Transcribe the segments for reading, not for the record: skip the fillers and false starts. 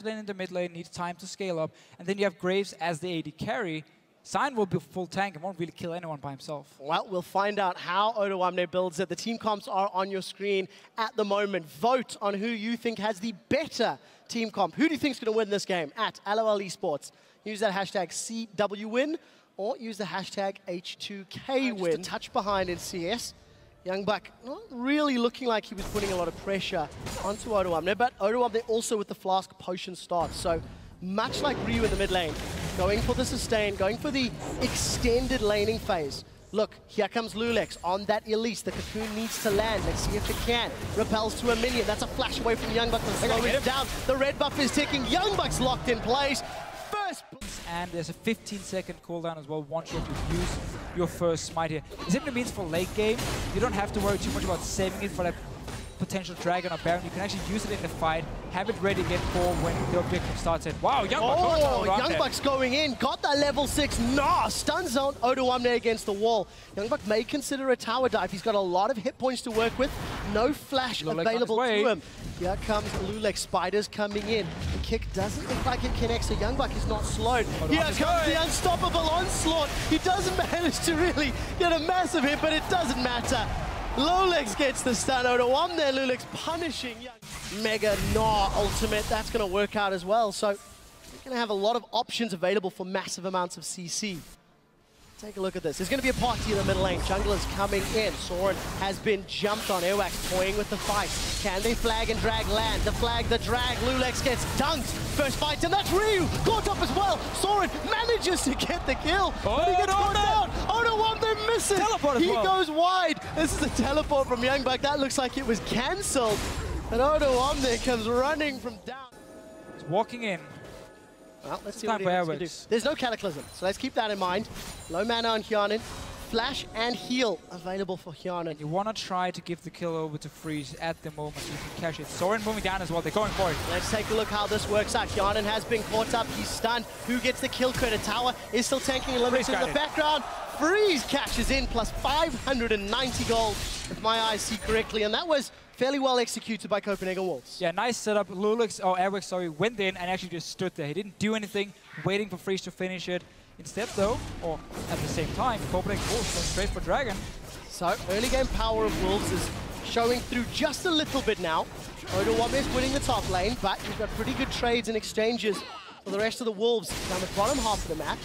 to lane in the mid lane, needs time to scale up, and then you have Graves as the AD carry. Sion will be full tank and won't really kill anyone by himself. Well, we'll find out how Odoamne builds it. The team comps are on your screen at the moment. Vote on who you think has the better team comp. Who do you think is going to win this game? At LOL eSports. Use that hashtag CWWin or use the hashtag H2k win. Just a touch behind in CS. YoungBuck not really looking like he was putting a lot of pressure onto Odoamne, but Odoamne also with the flask potion start. So much like Ryu in the mid lane, going for the sustain, going for the extended laning phase. Look, here comes Lulex on that Elise. The cocoon needs to land. Let's see if it can. Repels to a minion. That's a flash away from YoungBuck. The slow is down. The red buff is ticking. YoungBuck's locked in place. First. And there's a 15-second cooldown as well once you have to use your first smite here. It simply means for late game, you don't have to worry too much about saving it for that potential dragon or baron. You can actually use it in the fight, have it ready again for when the objective starts in. Wow, YoungBuck! Oh, YoungBuck's going in, got that level 6. Nah, stun zone Odoamne against the wall. YoungBuck may consider a tower dive. He's got a lot of hit points to work with. No flash available to him. Here comes Lulex. Spiders coming in. The kick doesn't look like it connects, so YoungBuck is not slowed. Here comes the unstoppable onslaught. He doesn't manage to really get a massive hit, but it doesn't matter. Lulex gets the stun. Odoamne, Lulex punishing Mega Gnaw ultimate. That's going to work out as well. So we're going to have a lot of options available for massive amounts of CC. Take a look at this. There's going to be a party in the middle lane. Jungler's coming in. Soren has been jumped on. Airwax toying with the fight. Can they flag and drag land? The flag, the drag. Lulex gets dunked. First fight, and that's Ryu. Caught up as well. Soren manages to get the kill. But he gets caught down. Odoamne misses. He goes wide. This is a teleport from YoungBuck. That looks like it was cancelled. And Odoamne comes running from down. He's walking in. Well, let's see what he wants to do. There's no Cataclysm, so let's keep that in mind. Low mana on Hjarnan. Flash and heal available for Hjarnan. You want to try to give the kill over to Freeze at the moment so you can catch it. Soren moving down as well. They're going for it. Let's take a look how this works out. Hjarnan has been caught up. He's stunned. Who gets the kill credit? Tower is still tanking a limit in the background. Freeze cashes in plus 590 gold, if my eyes see correctly. And that was fairly well executed by Copenhagen Wolves. Yeah, nice setup. Airwax, went in and actually just stood there. He didn't do anything, waiting for Freeze to finish it. Instead, though, or at the same time, Copenhagen Wolves went straight for Dragon. So, early game power of Wolves is showing through just a little bit now. Odoamne is winning the top lane, but you've got pretty good trades and exchanges for the rest of the Wolves down the bottom half of the map.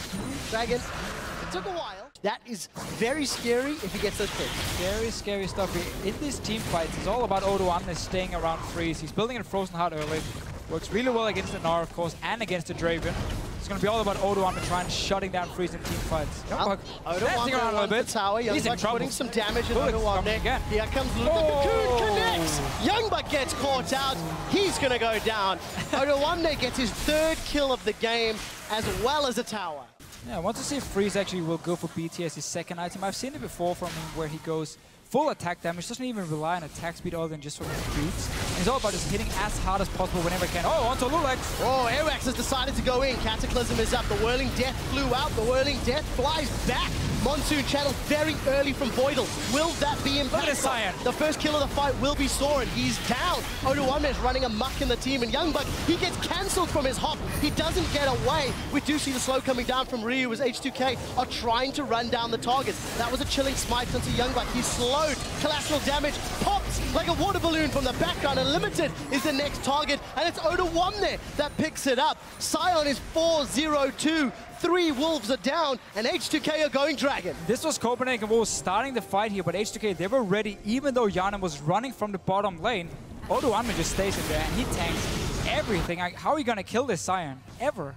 Dragon, it took a while. That is very scary if he gets those picks. Very scary stuff here. In these team fights, it's all about Odoamne staying around Freeze. He's building in Frozen Heart early. Works really well against the Gnar, of course, and against the Draven. It's going to be all about Odoamne trying shutting down Freeze in team fights. Odoamne around a little bit. Tower. He's in trouble. Putting some damage in Odoamne. Here comes Luke. The cocoon connects. YoungBuck gets caught out. He's going to go down. Odoamne gets his 3rd kill of the game as well as a tower. Yeah, I want to see if Freeze actually will go for BT as his second item. I've seen it before from him where he goes full attack damage, doesn't even rely on attack speed other than just from his boots. And it's all about just hitting as hard as possible whenever he can. Oh, onto Lulex! Oh, Airwax has decided to go in. Cataclysm is up. The Whirling Death flew out. The Whirling Death flies back. Monsoon channel very early from Voidal. Will that be impactful? The first kill of the fight will be Soren. He's down. Odoamne is running amok in the team, and YoungBuck, he gets cancelled from his hop. He doesn't get away. We do see the slow coming down from Ryu as H2k are trying to run down the targets. That was a chilling smite onto YoungBuck. He's slowed. Collateral damage pops like a water balloon from the background, and Limited is the next target, and it's Odoamne that picks it up. Sion is 4-0-2. 3 Wolves are down, and H2k are going Dragon. This was Copenhagen Wolves starting the fight here, but H2k, they were ready, even though Hjarnan was running from the bottom lane. Odoamne just stays in there, and he tanks everything. How are you going to kill this Sion? Ever?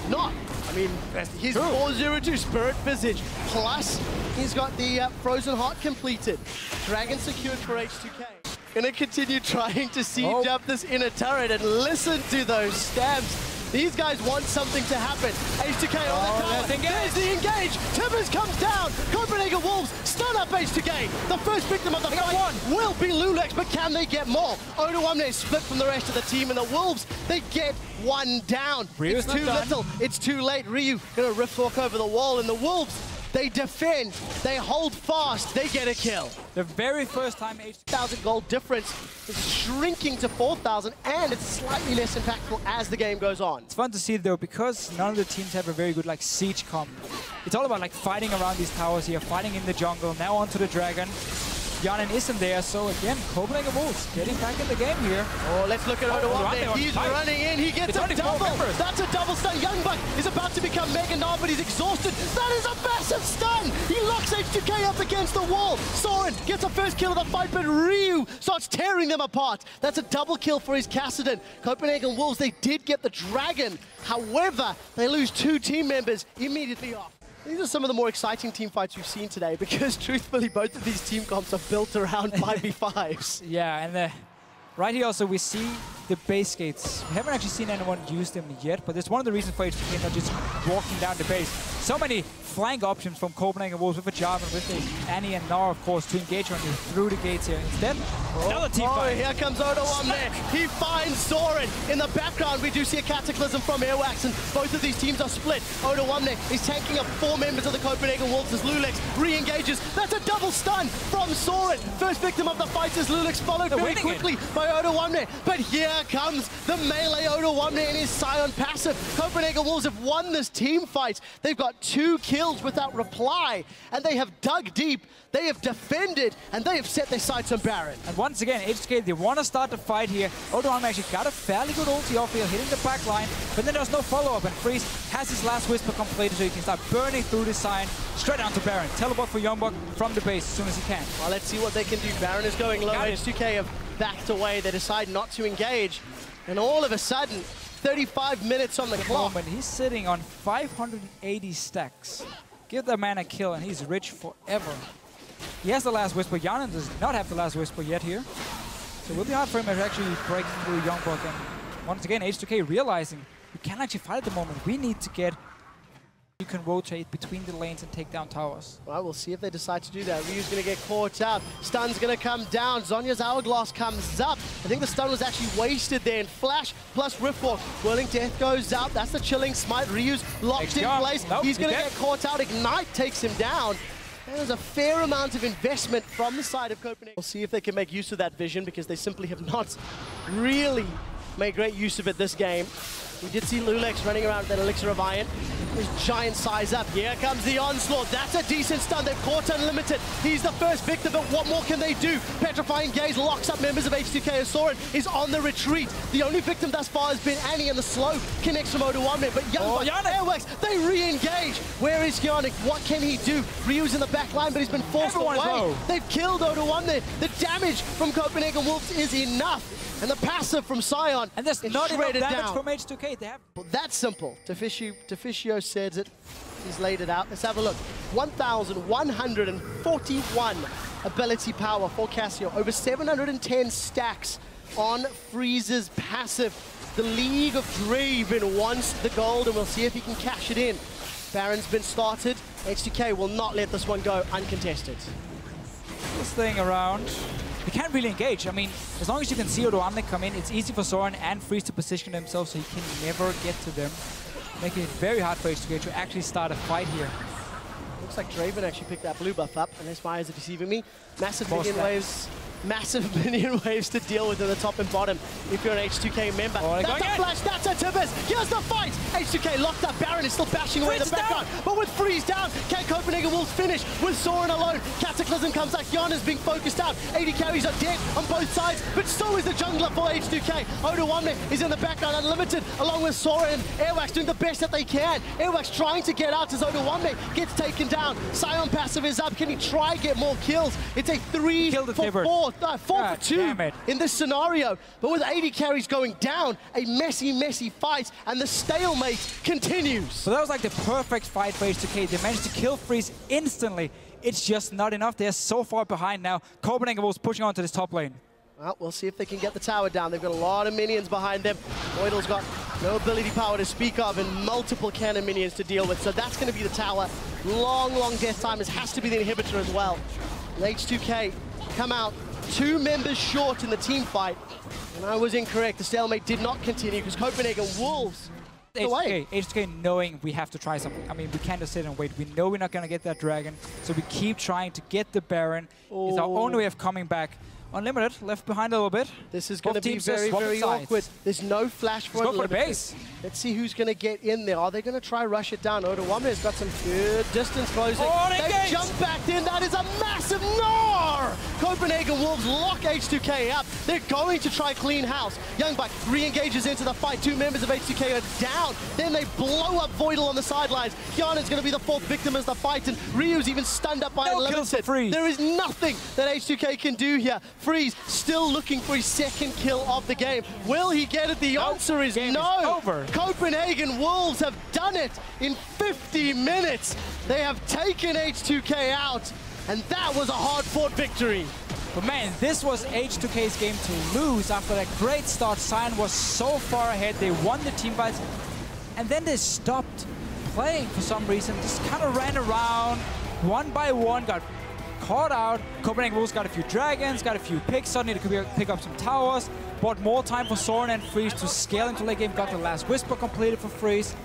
Not. I mean, he's 4-0-2 Spirit Visage. Plus, he's got the Frozen Heart completed. Dragon secured for H2k. Gonna continue trying to siege up this inner turret, and listen to those stabs. These guys want something to happen. H2k on the tower. There's the engage. Timbers comes down. Copenhagen Wolves stun up H2k. The first victim of the fight will be Lulex, but can they get more? Odoamne is split from the rest of the team, and the Wolves, they get 1 down. Ryu's it's too little. It's too late. Ryu gonna rift walk over the wall, and the Wolves they defend, they hold fast, they get a kill. The very first time H2k 1,000 gold difference is shrinking to 4,000, and it's slightly less impactful as the game goes on. It's fun to see though, because none of the teams have a very good like siege comp. It's all about like fighting around these towers here, fighting in the jungle, now onto the dragon. Yanin isn't there, so again, Copenhagen Wolves getting back in the game here. Oh, let's look at W1D1. He's running in, he gets a double. That's a double stun. Youngbuck is about to become Mega Nard, but he's exhausted. That is a massive stun. He locks H2k up against the wall. Soren gets a first kill of the fight, but Ryu starts tearing them apart. That's a double kill for his Kassadin. Copenhagen Wolves, they did get the dragon. However, they lose 2 team members immediately off. These are some of the more exciting team fights we've seen today because, truthfully, both of these team comps are built around 5v5s. Yeah, and right here also we see the base gates. We haven't actually seen anyone use them yet, but that's one of the reasons for H2k not just walking down the base. So many flank options from Copenhagen Wolves with a Jarvan, with the Annie and Gnar, of course, to engage on you through the gates here. Instead, another team fight. Here comes W1D1. He finds Soren. In the background, we do see a Cataclysm from Airwax, and both of these teams are split. W1D1 is tanking up 4 members of the Copenhagen Wolves as Lulex re-engages. That's a double stun from Soren. First victim of the fight is Lulex, followed very quickly by W1D1. But here comes the melee W1D1 in his Scion passive. Copenhagen Wolves have won this team fight. They've got 2 kills without reply, and they have dug deep, they have defended, and they have set their sights on Baron. And once again, H2k, they want to start the fight here. W1D1 actually got a fairly good ulti off here, hitting the back line, but then there's no follow-up, and Freeze has his last whisper completed, so he can start burning through the sign straight down to Baron. Teleport for Youngbuck from the base as soon as he can. Well, let's see what they can do. Baron is going low. H2k have backed away. They decide not to engage, and all of a sudden, 35 minutes on the clock. He's sitting on 580 stacks. Give that man a kill and he's rich forever. He has the last whisper. Yanin does not have the last whisper yet here. So it will be hard for him to actually break through Youngbuck. And once again, H2k realizing we can't actually fight at the moment. We need to get... You can rotate between the lanes and take down towers. Well, we'll see if they decide to do that. Ryu's going to get caught up. Stun's going to come down. Zhonya's Hourglass comes up. I think the stun was actually wasted there. And Flash plus Riftwalk. Whirling Death goes out. That's the chilling smite. Ryu's locked in place. Nope, he's going to get caught out. Ignite takes him down. There's a fair amount of investment from the side of Copenhagen. We'll see if they can make use of that vision, because they simply have not really made great use of it this game. We did see Lulex running around with that Elixir of Iron. His giant size up. Here comes the onslaught. That's a decent stun. They've caught Unlimited. He's the first victim, but what more can they do? Petrifying Gaze locks up members of H2k as Soren is on the retreat. The only victim thus far has been Annie, and the slow connects from W1D1. But Youngbuck, Airwax, they re-engage. Where is Yannick? What can he do? Ryu's in the back line, but he's been forced away. They've killed W1D1. The damage from Copenhagen Wolves is enough. And the passive from Scion. And there's not enough damage from H2k. They have... Well, that's simple. Deficio says it. He's laid it out. Let's have a look. 1,141 ability power for Cassio. Over 710 stacks on Freeze's passive. The League of Draven wants the gold, and we'll see if he can cash it in. Baron's been started. H2k will not let this one go uncontested. This thing around. You can't really engage. I mean, as long as you can see W1D1 come in, it's easy for Soren and Freeze to position themselves so he can never get to them, making it very hard for H2k to actually start a fight here. Looks like Draven actually picked that blue buff up, unless my eyes are deceiving me. Massive minion waves. Massive minion waves to deal with in the top and bottom if you're an H2k member. That's a flash, that's a Tibbers. Here's the fight. H2k locked up. Baron is still bashing away in the background. But with Freeze down, can Copenhagen Wolves finish with Soren alone? Cataclysm comes out. Yana's being focused out. 80 carries are dead on both sides, but so is the jungler for H2k. W1D1 is in the background, Unlimited, along with Soren. Airwax doing the best that they can. Airwax trying to get out as W1D1 gets taken down. Scion passive is up. Can he try get more kills? It's a 3 for 4. 4 for 2 in this scenario. But with 80 carries going down, a messy fight, and the stalemate continues. So that was like the perfect fight for H2k. They managed to kill Freeze instantly. It's just not enough. They're so far behind now. Copenhagen Wolves pushing onto this top lane. Well, we'll see if they can get the tower down. They've got a lot of minions behind them. Moidal's got no ability power to speak of and multiple cannon minions to deal with. So that's going to be the tower. Long death time. This has to be the inhibitor as well. And H2k come out 2 members short in the team fight. And I was incorrect. The stalemate did not continue because Copenhagen Wolves H2k knowing we have to try something. I mean, we can't just sit and wait. We know we're not going to get that dragon, so we keep trying to get the Baron. It's our only way of coming back. Unlimited, left behind a little bit. This is going to be very, very awkward. There's no flash for Unlimited. Base. Let's see who's going to get in there. Are they going to try rush it down? Oda1 has got some good distance closing. They jump back in. That is a massive gnar! Copenhagen Wolves lock H2k up. They're going to try clean house. Youngbuck re-engages into the fight. 2 members of H2k are down. Then they blow up Voidal on the sidelines. Kiana's going to be the 4th victim as the fight, and Ryu's even stunned up by Unlimited. There is nothing that H2k can do here. Freeze still looking for his 2nd kill of the game. Will he get it? The answer is no. Copenhagen Wolves have done it in 50 minutes. They have taken H2k out, and that was a hard-fought victory. But man, this was H2k's game to lose after that great start. Cyan was so far ahead. They won the team fights, and then they stopped playing for some reason. Just kind of ran around, one by one, got caught out. Copenhagen Wolves got a few dragons, got a few picks. Suddenly they could pick up some towers. Bought more time for Soren and Freeze to scale into late game. Got the last Whisper completed for Freeze.